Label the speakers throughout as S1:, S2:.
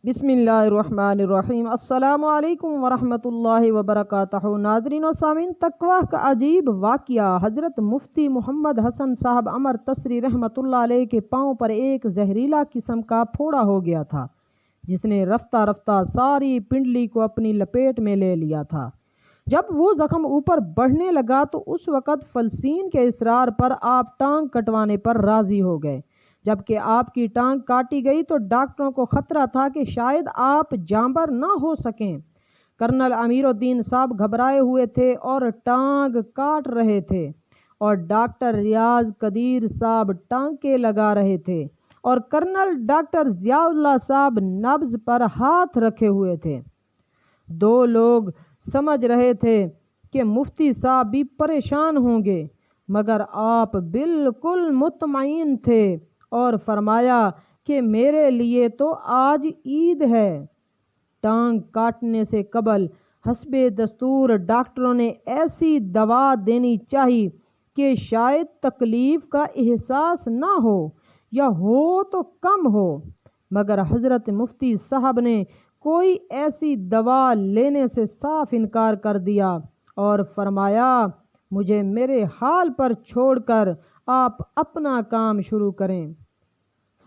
S1: बिस्मिल्लाहिर्रहमानिर्रहीम। अस्सलामु अलैकुम वरहमतुल्लाहि वबरकातुहू। नाज़रीन और सामीन, तक़वा का अजीब वाक़या। हज़रत मुफ्ती मोहम्मद हसन साहब अमर तसरी रहमतुल्लाह अलैह के पाँव पर एक जहरीला किस्म का फोड़ा हो गया था, जिसने रफ्ता रफ्ता सारी पिंडली को अपनी लपेट में ले लिया था। जब वो ज़ख्म ऊपर बढ़ने लगा तो उस वक़्त फलसीन के इसरार पर आप टांग कटवाने पर राज़ी हो गए। जबकि आपकी टांग काटी गई तो डॉक्टरों को ख़तरा था कि शायद आप जांबर ना हो सकें। कर्नल अमीरुद्दीन साहब घबराए हुए थे और टांग काट रहे थे, और डॉक्टर रियाज कदीर साहब टांके लगा रहे थे, और कर्नल डॉक्टर ज़ियाउल्लाह साहब नब्ज़ पर हाथ रखे हुए थे। दो लोग समझ रहे थे कि मुफ्ती साहब भी परेशान होंगे, मगर आप बिल्कुल मुतमईन थे और फरमाया कि मेरे लिए तो आज ईद है। टांग काटने से कबल हस्बे दस्तूर डॉक्टरों ने ऐसी दवा देनी चाहिए कि शायद तकलीफ़ का एहसास ना हो, या हो तो कम हो। मगर हज़रत मुफ्ती साहब ने कोई ऐसी दवा लेने से साफ इनकार कर दिया और फरमाया, मुझे मेरे हाल पर छोड़कर आप अपना काम शुरू करें।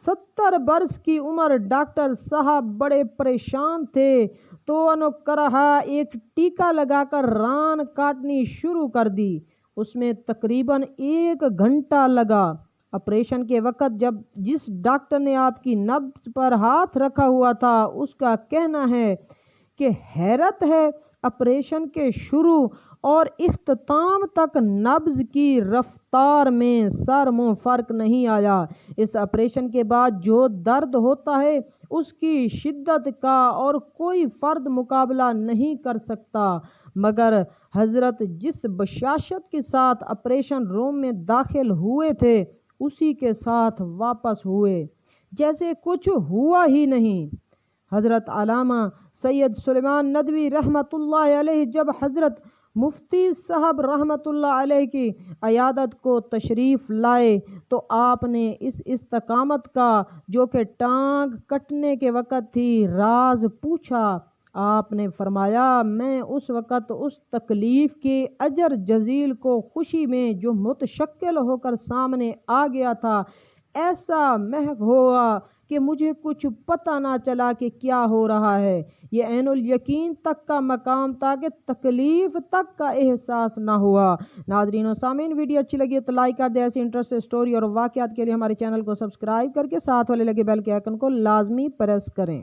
S1: 70 बरस की उम्र डॉक्टर साहब बड़े परेशान थे, तो अनुकरहा एक टीका लगाकर रान काटनी शुरू कर दी। उसमें तकरीबन 1 घंटा लगा। ऑपरेशन के वक़्त जब जिस डॉक्टर ने आपकी नब्ज़ पर हाथ रखा हुआ था, उसका कहना है कि हैरत है, ऑपरेशन के शुरू और इख्तिताम तक नब्ज़ की रफ्तार में सर मुँह फ़र्क नहीं आया। इस ऑपरेशन के बाद जो दर्द होता है उसकी शिद्दत का और कोई फ़र्द मुकाबला नहीं कर सकता। मगर हज़रत जिस बशाशत के साथ ऑपरेशन रूम में दाखिल हुए थे, उसी के साथ वापस हुए जैसे कुछ हुआ ही नहीं। हज़रत अल्लामा सैयद सुलेमान नदवी रहमतुल्लाह अलैह जब हज़रत मुफ्ती साहब रहमतुल्लाह अलैह की अयादत को तशरीफ़ लाए, तो आपने इस इस्तकामत का, जो कि टांग कटने के वक़्त थी, राज पूछा। आपने फरमाया, मैं उस वक़्त उस तकलीफ़ के अजर जज़ील को खुशी में जो मुतशक्किल होकर सामने आ गया था, ऐसा महव हुआ कि मुझे कुछ पता ना चला कि क्या हो रहा है। ये ऐनुल यकीन तक का मकाम था कि तकलीफ़ तक का एहसास ना हुआ। नाज़रीन और सामीन, वीडियो अच्छी लगी तो लाइक कर दे। ऐसी इंटरेस्टिंग स्टोरी और वाक़यात के लिए हमारे चैनल को सब्सक्राइब करके साथ वाले लगे बेल के आइकन को लाजमी प्रेस करें।